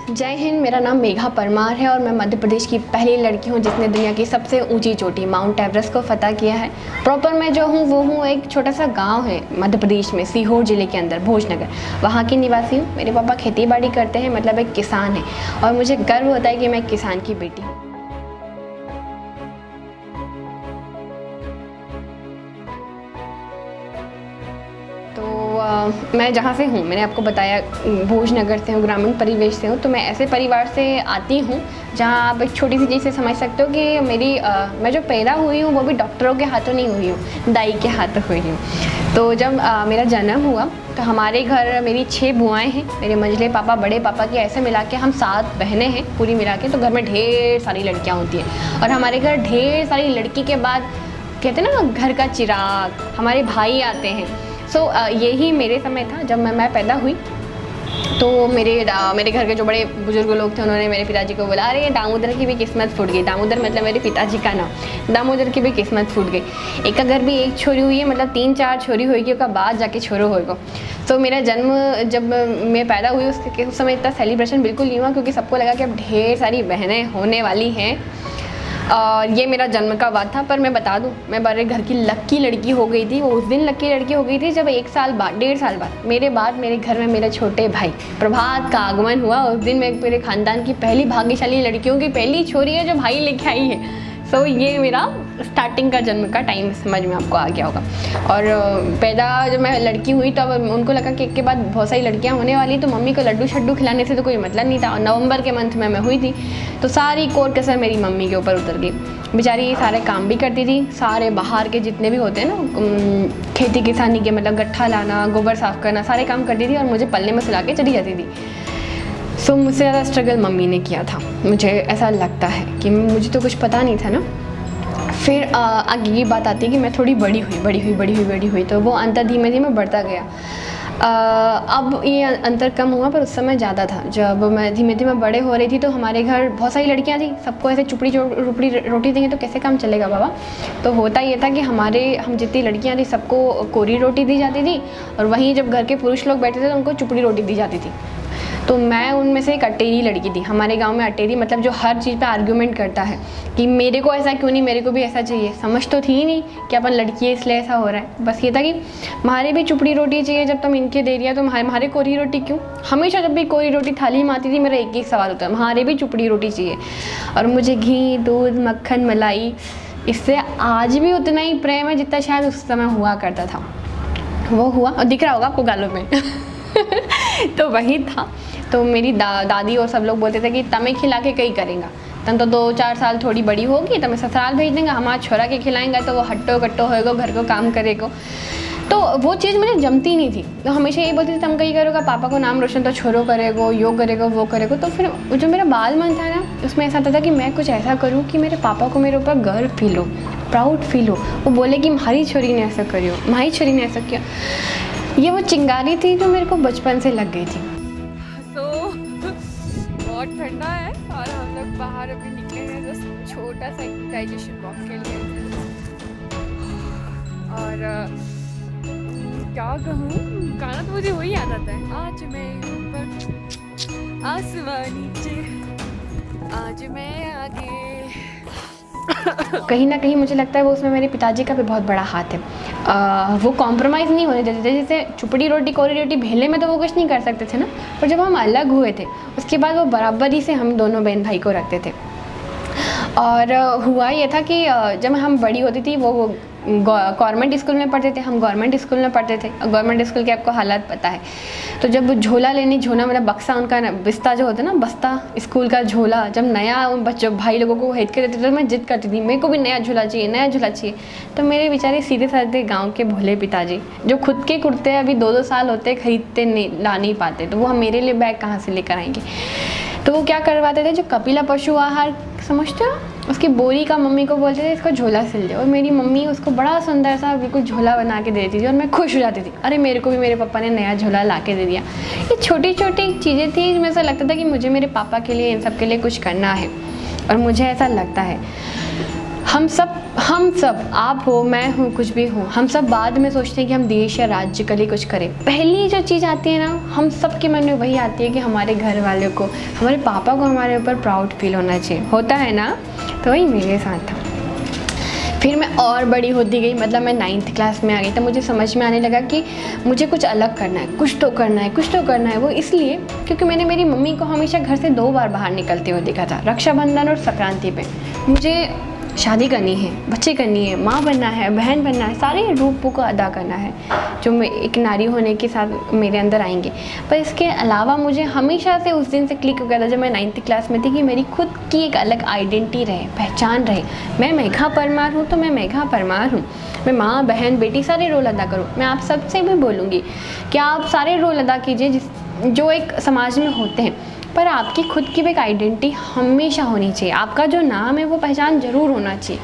जय हिंद। मेरा नाम मेघा परमार है और मैं मध्य प्रदेश की पहली लड़की हूँ जिसने दुनिया की सबसे ऊंची चोटी माउंट एवरेस्ट को फतह किया है। प्रॉपर मैं जो हूँ वो हूँ एक छोटा सा गांव है मध्य प्रदेश में, सीहोर जिले के अंदर, भोजनगर, वहाँ की निवासी हूँ। मेरे पापा खेती बाड़ी करते हैं, मतलब एक किसान है और मुझे गर्व होता है कि मैं एक किसान की बेटी हूँ। मैं जहाँ से हूँ, मैंने आपको बताया भोजनगर से हूँ, ग्रामीण परिवेश से हूँ। तो मैं ऐसे परिवार से आती हूँ जहाँ आप एक छोटी सी चीज़ से समझ सकते हो कि मैं जो पैदा हुई हूँ वो भी डॉक्टरों के हाथों नहीं हुई हूँ, दाई के हाथों हुई हूँ। तो जब मेरा जन्म हुआ तो हमारे घर मेरी 6 बुआएँ हैं, मेरे मंझले पापा, बड़े पापा की, ऐसे मिला के हम 7 बहनें हैं पूरी मिला के। तो घर में ढेर सारी लड़कियाँ होती हैं और हमारे घर ढेर सारी लड़की के बाद कहते हैं ना घर का चिराग, हमारे भाई आते हैं। यही मेरे समय था जब मैं पैदा हुई। तो मेरे घर के जो बड़े बुजुर्ग लोग थे उन्होंने मेरे पिताजी को बोला, अरे दामोदर की भी किस्मत फूट गई। दामोदर मतलब मेरे पिताजी का नाम। दामोदर की भी किस्मत फूट गई। एक का घर भी एक छोरी हुई है, मतलब 3-4 छोरी होगी, उसका बाद जाके छोरो होगा। तो मेरा जन्म जब मैं पैदा हुई उस समय इतना सेलिब्रेशन बिल्कुल नहीं हुआ, क्योंकि सबको लगा कि अब ढेर सारी बहनें होने वाली हैं और ये मेरा जन्म का वाद था। पर मैं बता दूं, मैं बड़े घर की लक्की लड़की हो गई थी। वो उस दिन लक्की लड़की हो गई थी जब 1 साल बाद, 1.5 साल बाद मेरे घर में मेरे छोटे भाई प्रभात का आगमन हुआ। उस दिन मैं मेरे खानदान की पहली भाग्यशाली लड़कियों की पहली छोरी है जो भाई लेके आई है। ये मेरा स्टार्टिंग का जन्म का टाइम समझ में आपको आ गया होगा। और पैदा जब मैं लड़की हुई तो अब उनको लगा कि एक के बाद बहुत सारी लड़कियां होने वाली, तो मम्मी को लड्डू शड्डू खिलाने से तो कोई मतलब नहीं था। और नवंबर के मंथ में मैं हुई थी तो सारी कोर कसर मेरी मम्मी के ऊपर उतर गई। बेचारी सारे काम भी करती थी, सारे बाहर के जितने भी होते हैं ना खेती किसानी के, मतलब गट्ठा लाना, गोबर साफ़ करना, सारे काम करती थी और मुझे पल्ले में सुला के चली जाती थी। मुझसे ज़्यादा स्ट्रगल मम्मी ने किया था, मुझे ऐसा लगता है कि मुझे तो कुछ पता नहीं था ना। फिर आगे की बात आती है कि मैं थोड़ी बड़ी हुई तो वो अंतर धीमे धीमे बढ़ता गया। अब ये अंतर कम हुआ पर उस समय ज़्यादा था। जब मैं धीमे धीमे बड़े हो रही थी तो हमारे घर बहुत सारी लड़कियां थी, सबको ऐसे चुपड़ी रोटी देंगे तो कैसे काम चलेगा बाबा। तो होता ये था कि हम जितनी लड़कियां थी सबको कोरी रोटी दी जाती थी और वहीं जब घर के पुरुष लोग बैठे थे तो उनको चुपड़ी रोटी दी जाती थी। तो मैं उनमें से एक अटेरी लड़की थी। हमारे गांव में अटेरी मतलब जो हर चीज़ पे आर्ग्यूमेंट करता है कि मेरे को ऐसा क्यों नहीं, मेरे को भी ऐसा चाहिए। समझ तो थी नहीं कि अपन लड़की है इसलिए ऐसा हो रहा है। बस ये था कि हमारे भी चुपड़ी रोटी चाहिए, जब तुम इनके दे रही है तो हमारे कोरी रोटी क्यों। हमेशा जब भी कोरी रोटी थाली में आती थी मेरा एक ही सवाल होता है, हमारे भी चुपड़ी रोटी चाहिए। और मुझे घी, दूध, मक्खन, मलाई, इससे आज भी उतना ही प्रेम है जितना शायद उस समय हुआ करता था। वो हुआ और दिख रहा होगा आपको गालों में तो वही था। तो मेरी दादी और सब लोग बोलते थे कि तमें खिला के कई करेंगा, तम तो 2-4 साल थोड़ी बड़ी होगी, तमें ससुराल भेज देंगे, हमारा छोरा के खिलाएंगा तो वो हट्टो कट्टो होएगा, घर को काम करेगा। तो वो चीज़ मुझे जमती नहीं थी। तो हमेशा यही बोलती थी तुम कहीं करोगा, पापा को नाम रोशन तो छोरो करेगो, यो करेगो, वो करेगो। तो फिर जो मेरा बाल मन था ना उसमें ऐसा था कि मैं कुछ ऐसा करूँ कि मेरे पापा को मेरे ऊपर गर्व फील हो, प्राउड फील हो। वो बोले कि हमारी छोरी ने ऐसा करियो, हमारी छोरी ने ऐसा किया। ये वो चिंगारी थी जो मेरे को बचपन से लग गई थी। बहुत ठंडा है और हम लोग बाहर अभी निकले हैं जस्ट छोटा सा डाइजेशन वॉक के लिए। और क्या कहूँ, गाना तो मुझे वही याद आता है, आज मैं ऊपर आसमान नीचे, आज मैं आगे। कहीं ना कहीं मुझे लगता है वो उसमें मेरे पिताजी का भी बहुत बड़ा हाथ है। वो कॉम्प्रोमाइज़ नहीं होने देते थे। जैसे चुपड़ी रोटी, कोरी रोटी भेले में तो वो कुछ नहीं कर सकते थे ना, पर जब हम अलग हुए थे उसके बाद वो बराबरी से हम दोनों बहन भाई को रखते थे। और हुआ ये था कि जब हम बड़ी होती थी वो गवर्नमेंट स्कूल में पढ़ते थे, हम गवर्नमेंट स्कूल में पढ़ते थे। गवर्नमेंट स्कूल के आपको हालात पता है। तो जब झोला मतलब बक्सा, उनका बिस्ता जो होता है ना, बस्ता, स्कूल का झोला, जब नया बच्चों भाई लोगों को खरीद के देते थे तो मैं जिद करती थी मेरे को भी नया झोला चाहिए, नया झोला चाहिए। तो मेरे बेचारे सीधे साधे गाँव के भोले पिताजी जो खुद के कुर्ते अभी 2-2 साल होते खरीदते ला नहीं पाते, तो वो हम मेरे लिए बैग कहाँ से लेकर आएंगे। तो वो क्या करवाते थे, जो कपिला पशु आहार समझते हो, उसकी बोरी का मम्मी को बोलते थे इसको झोला सिल दे। और मेरी मम्मी उसको बड़ा सुंदर सा बिल्कुल झोला बना के देती थी और मैं खुश हो जाती थी, अरे मेरे को भी मेरे पापा ने नया झोला ला के दे दिया। ये छोटी छोटी चीज़ें थी जिसमें ऐसा लगता था कि मुझे मेरे पापा के लिए, इन सब के लिए कुछ करना है। और मुझे ऐसा लगता है हम सब, आप हो, मैं हूँ, कुछ भी हो, हम सब बाद में सोचते हैं कि हम देश या राज्य के लिए कुछ करें। पहली जो चीज़ आती है ना, हम सब के मन में वही आती है कि हमारे घर वालों को, हमारे पापा को हमारे ऊपर प्राउड फील होना चाहिए, होता है ना। तो वही मेरे साथ था। फिर मैं और बड़ी होती गई, मतलब मैं 9th क्लास में आ गई, तब मुझे समझ में आने लगा कि मुझे कुछ अलग करना है, कुछ तो करना है, कुछ तो करना है। वो इसलिए क्योंकि मैंने मेरी मम्मी को हमेशा घर से 2 बार बाहर निकलते हुए देखा था, रक्षाबंधन और संक्रांति पे। मुझे शादी करनी है, बच्चे करनी है, माँ बनना है, बहन बनना है, सारे रूपों को अदा करना है जो मैं एक नारी होने के साथ मेरे अंदर आएंगे। पर इसके अलावा मुझे हमेशा से उस दिन से क्लिक हो गया था जब मैं 9th क्लास में थी कि मेरी खुद की एक अलग आइडेंटिटी रहे, पहचान रहे। मैं मेघा परमार हूँ तो मैं मेघा परमार हूँ। मैं माँ, बहन, बेटी सारे रोल अदा करूँ। मैं आप सबसे भी बोलूँगी कि आप सारे रोल अदा कीजिए जो एक समाज में होते हैं, पर आपकी खुद की भी एक आइडेंटिटी हमेशा होनी चाहिए। आपका जो नाम है वो पहचान जरूर होना चाहिए।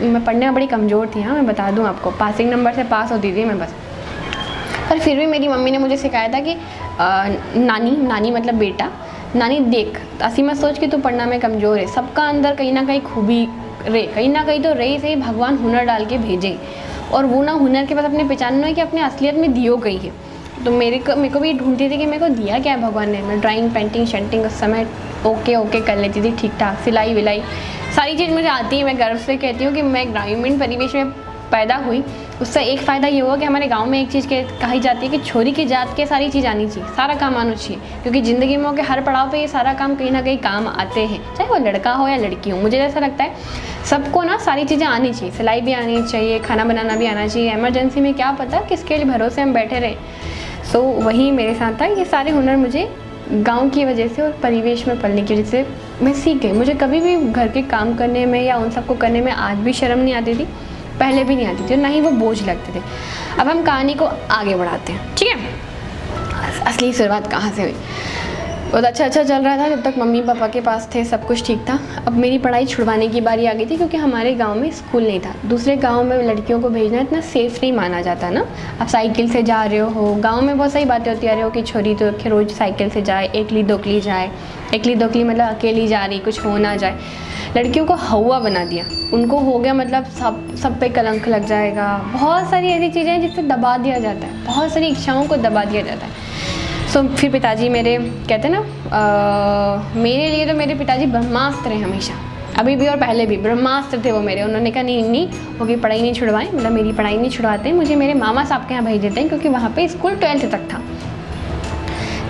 मैं पढ़ने में बड़ी कमज़ोर थी, हाँ मैं बता दूं आपको, पासिंग नंबर से पास होती थी मैं बस। पर फिर भी मेरी मम्मी ने मुझे सिखाया था कि नानी मतलब बेटा, नानी देख, ऐसी मत सोच कि तू पढ़ना में कमज़ोर है। सबका अंदर कहीं ना कहीं खूबी कहीं ना कहीं तो रे से भगवान हुनर डाल के भेजे, और वो ना हुनर के पास अपने पहचानना है कि अपने असलियत में दियो गई है। तो मेरे को भी ढूंढती थी कि मेरे को दिया क्या है भगवान ने। मैं ड्राइंग, पेंटिंग, शेंटिंग उस समय ओके कर लेती थी ठीक ठाक, सिलाई विलाई सारी चीज़ मुझे आती है। मैं गर्व से कहती हूँ कि मैं ग्रामीण परिवेश में पैदा हुई। उससे एक फ़ायदा ये हुआ कि हमारे गांव में एक चीज़ कही जाती है कि छोरी की जात के सारी चीज़ आनी चाहिए, सारा काम आना चाहिए, क्योंकि ज़िंदगी में के हर पड़ाव पे ये सारा काम कहीं ना कहीं काम आते हैं, चाहे वो लड़का हो या लड़की हो। मुझे ऐसा लगता है सबको ना सारी चीज़ें आनी चाहिए, सिलाई भी आनी चाहिए, खाना बनाना भी आना चाहिए। इमरजेंसी में क्या पता किसके लिए भरोसे हम बैठे रहे। सो वही मेरे साथ था। ये सारे हुनर मुझे गांव की वजह से और परिवेश में पलने की वजह से मैं सीख गई। मुझे कभी भी घर के काम करने में या उन सबको करने में आज भी शर्म नहीं आती थी, पहले भी नहीं आती थी, और ना ही वो बोझ लगते थे। अब हम कहानी को आगे बढ़ाते हैं, ठीक है। असली शुरुआत कहाँ से हुई। बहुत अच्छा चल रहा था जब तक मम्मी पापा के पास थे, सब कुछ ठीक था। अब मेरी पढ़ाई छुड़वाने की बारी आ गई थी, क्योंकि हमारे गांव में स्कूल नहीं था। दूसरे गांव में लड़कियों को भेजना इतना सेफ नहीं माना जाता ना। आप साइकिल से जा रहे हो, गांव में बहुत सारी बातें होती आ रही हो कि छोरी तो रोज़ साइकिल से जाए, एकली दोकली जाए। एकली दोकली मतलब अकेली जा रही, कुछ हो ना जाए। लड़कियों को हवा बना दिया, उनको हो गया मतलब सब पे कलंक लग जाएगा। बहुत सारी ऐसी चीज़ें हैं जिससे दबा दिया जाता है, बहुत सारी इच्छाओं को दबा दिया जाता है। सो फिर पिताजी मेरे कहते हैं ना, मेरे लिए तो मेरे पिताजी ब्रह्मास्त्र हैं हमेशा, अभी भी और पहले भी ब्रह्मास्त्र थे वो मेरे। उन्होंने कहा नहीं होगी पढ़ाई नहीं छुड़वाएं, मतलब मेरी पढ़ाई नहीं छुड़वाते, मुझे मेरे मामा साहब के यहाँ भेज देते हैं, क्योंकि वहाँ पे स्कूल 12th तक था।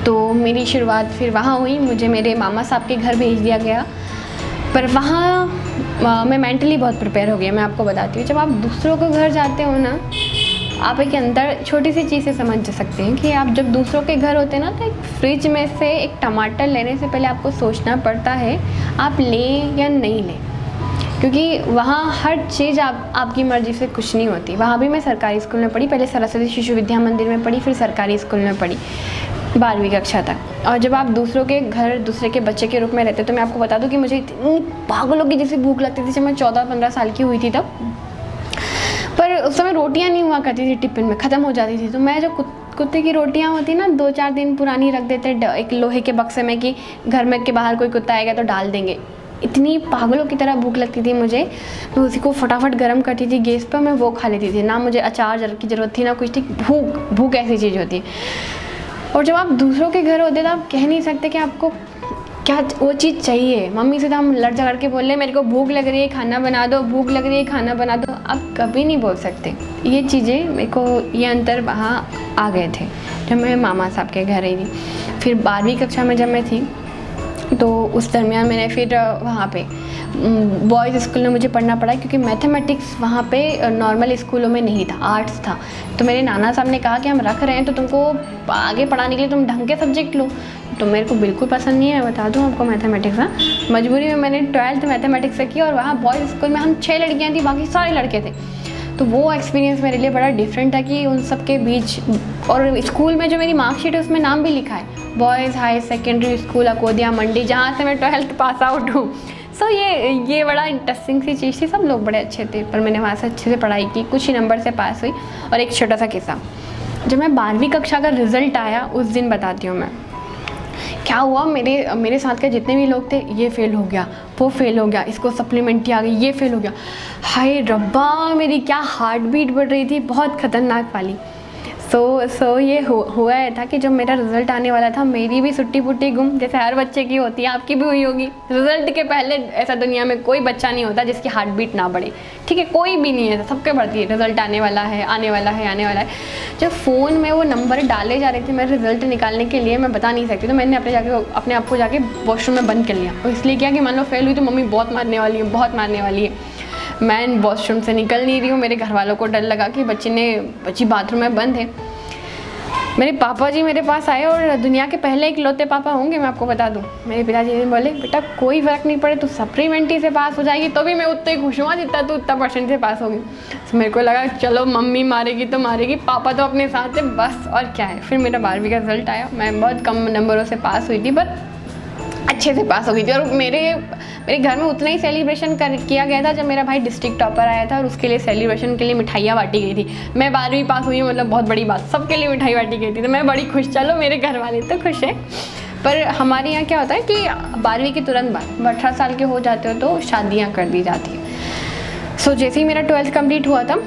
तो मेरी शुरुआत फिर वहाँ हुई, मुझे मेरे मामा साहब के घर भेज दिया गया। पर वहाँ मैं मेंटली बहुत प्रिपेयर हो गया। मैं आपको बताती हूँ, जब आप दूसरों के घर जाते हो ना, आप एक अंदर छोटी सी चीज़ से समझ सकते हैं कि आप जब दूसरों के घर होते हैं ना, तो एक फ्रिज में से एक टमाटर लेने से पहले आपको सोचना पड़ता है आप लें या नहीं लें, क्योंकि वहाँ हर चीज़ आपकी मर्ज़ी से कुछ नहीं होती। वहाँ भी मैं सरकारी स्कूल में पढ़ी, पहले सरस्वती शिशु विद्या मंदिर में पढ़ी, फिर सरकारी स्कूल में पढ़ी 12वीं कक्षा तक। और जब आप दूसरों के घर दूसरे के बच्चे के रूप में रहते, तो मैं आपको बता दूं कि मुझे इतनी पागलों की जैसी भूख लगती थी जब मैं 14-15 साल की हुई थी तब। पर उस समय रोटियां नहीं हुआ करती थी, टिफ़िन में ख़त्म हो जाती थी। तो मैं जो कुत्ते की रोटियां होती ना, 2-4 दिन पुरानी रख देते एक लोहे के बक्से में कि घर में के बाहर कोई कुत्ता आएगा तो डाल देंगे। इतनी पागलों की तरह भूख लगती थी मुझे, मैं उसी को फटाफट गर्म करती थी गैस पर, मैं वो खा लेती थी। ना मुझे अचार की ज़रूरत थी ना कुछ थी। भूख ऐसी चीज़ होती है। और जब आप दूसरों के घर होते तो आप कह नहीं सकते कि आपको क्या वो चीज़ चाहिए। मम्मी से तो हम लड़ झगड़ के बोल रहे मेरे को भूख लग रही है खाना बना दो, भूख लग रही है खाना बना दो। आप कभी नहीं बोल सकते ये चीज़ें। मेरे को ये अंतर वहाँ आ गए थे जब मैं मामा साहब के घर आई थी। फिर 12वीं कक्षा में जब मैं थी, तो उस दरमियान मैंने फिर वहाँ पे बॉयज़ स्कूल में मुझे पढ़ना पड़ा, क्योंकि मैथमेटिक्स वहाँ पे नॉर्मल स्कूलों में नहीं था, आर्ट्स था। तो मेरे नाना साहब ने कहा कि हम रख रहे हैं तो तुमको आगे पढ़ाने के लिए तुम ढंग के सब्जेक्ट लो। तो मेरे को बिल्कुल पसंद नहीं है, मैं बता दूँ आपको मैथमेटिक्स। हाँ, मजबूरी में मैंने 12th मैथमेटिक्स से की, और वहाँ बॉयज़ स्कूल में हम 6 लड़कियाँ थी, बाकी सारे लड़के थे। तो वो एक्सपीरियंस मेरे लिए बड़ा डिफरेंट था कि उन सब के बीच, और स्कूल में जो मेरी मार्कशीट है उसमें नाम भी लिखा है boys high secondary school Akodia Mandi, जहाँ से मैं 12th पास आउट हूँ। सो ये बड़ा इंटरेस्टिंग सी चीज़ थी। सब लोग बड़े अच्छे थे, पर मैंने वहाँ से अच्छे से पढ़ाई की, कुछ ही नंबर से पास हुई। और एक छोटा सा किस्सा, जब मैं 12वीं कक्षा का रिज़ल्ट आया उस दिन बताती हूँ मैं। क्या हुआ, मेरे साथ के जितने भी लोग थे, ये फ़ेल हो गया, वो फ़ेल हो गया, इसको सप्लीमेंट्री आ गई, ये फ़ेल हो गया। हाय रब्बा, मेरी क्या हार्ट बीट बढ़ रही थी, बहुत ख़तरनाक वाली। सो ये हुआ है था कि जब मेरा रिज़ल्ट आने वाला था, मेरी भी सुट्टी पुट्टी गुम, जैसे हर बच्चे की होती है, आपकी भी हुई होगी। रिज़ल्ट के पहले ऐसा दुनिया में कोई बच्चा नहीं होता जिसकी हार्ट बीट ना बढ़े, ठीक है, कोई भी नहीं है, सबके बढ़ती है। रिज़ल्ट आने वाला है, आने वाला है, आने वाला है। जब फ़ोन में वो नंबर डाले जा रहे थे मेरे रिज़ल्ट निकालने के लिए, मैं बता नहीं सकती, तो मैंने अपने आप को जाके वॉशरूम में बंद कर लिया। और इसलिए क्या कि मान लो फेल हुई तो मम्मी बहुत मारने वाली है, बहुत मारने वाली है। मैं वॉशरूम से निकल नहीं रही हूँ, मेरे घर वालों को डर लगा कि बच्ची बाथरूम में बंद है। मेरे पापा जी मेरे पास आए, और दुनिया के पहले इकलौते पापा होंगे, मैं आपको बता दूं। मेरे पिताजी ने बोले, बेटा कोई फ़र्क नहीं पड़े, तू सप्लीमेंट्री से पास हो जाएगी, तो भी मैं उतना ही खुश हुआ जितना तू उतना परसेंट से पास होगी। तो मेरे को लगा चलो मम्मी मारेगी तो मारेगी, पापा तो अपने साथ है, बस और क्या है। फिर मेरा 12वीं का रिज़ल्ट आया, मैं बहुत कम नंबरों से पास हुई थी, पर अच्छे से पास हो गई थी। और मेरे घर में उतना ही सेलिब्रेशन किया गया था जब मेरा भाई डिस्ट्रिक्ट टॉपर आया था, और उसके लिए सेलिब्रेशन के लिए मिठाइयाँ बांटी गई थी। मैं 12वीं पास हुई हूँ, मतलब बहुत बड़ी बात, सबके लिए मिठाई बांटी गई थी, तो मैं बड़ी खुश। चलो मेरे घर वाले तो खुश हैं। पर हमारे यहाँ क्या होता है कि 12वीं के तुरंत बाद 18 साल के हो जाते हो तो शादियाँ कर दी जाती हैं। सो जैसे ही मेरा 12th कंप्लीट हुआ था,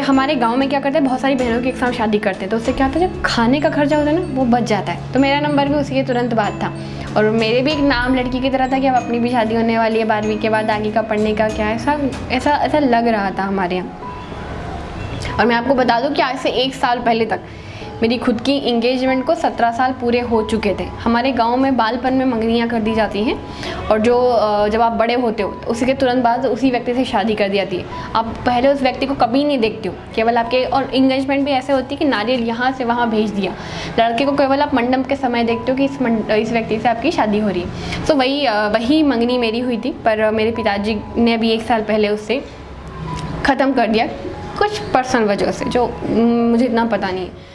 हमारे गांव में क्या करते हैं, बहुत सारी बहनों की एक साथ शादी करते हैं, तो उससे क्या होता है, जो खाने का खर्चा होता है ना, वो बच जाता है। तो मेरा नंबर भी उसी के तुरंत बाद था, और मेरे भी एक नाम लड़की की तरह था कि अब अपनी भी शादी होने वाली है, 12वीं के बाद आगे का पढ़ने का क्या है, ऐसा लग रहा था हमारे यहाँ। और मैं आपको बता दूँ कि आज से 1 साल पहले तक मेरी खुद की इंगेजमेंट को 17 साल पूरे हो चुके थे। हमारे गांव में बालपन में मंगनियाँ कर दी जाती हैं, और जब आप बड़े होते हो तो उसी के तुरंत बाद उसी व्यक्ति से शादी कर दी जाती है। आप पहले उस व्यक्ति को कभी नहीं देखते हो, केवल आपके, और इंगेजमेंट भी ऐसे होती है कि नारियल यहाँ से वहाँ भेज दिया, लड़के को केवल आप मंडप के समय देखते हो कि इस व्यक्ति से आपकी शादी हो रही है। सो वही मंगनी मेरी हुई थी, पर मेरे पिताजी ने अभी 1 साल पहले उससे ख़त्म कर दिया, कुछ पर्सनल वजह से, जो मुझे इतना पता नहीं है।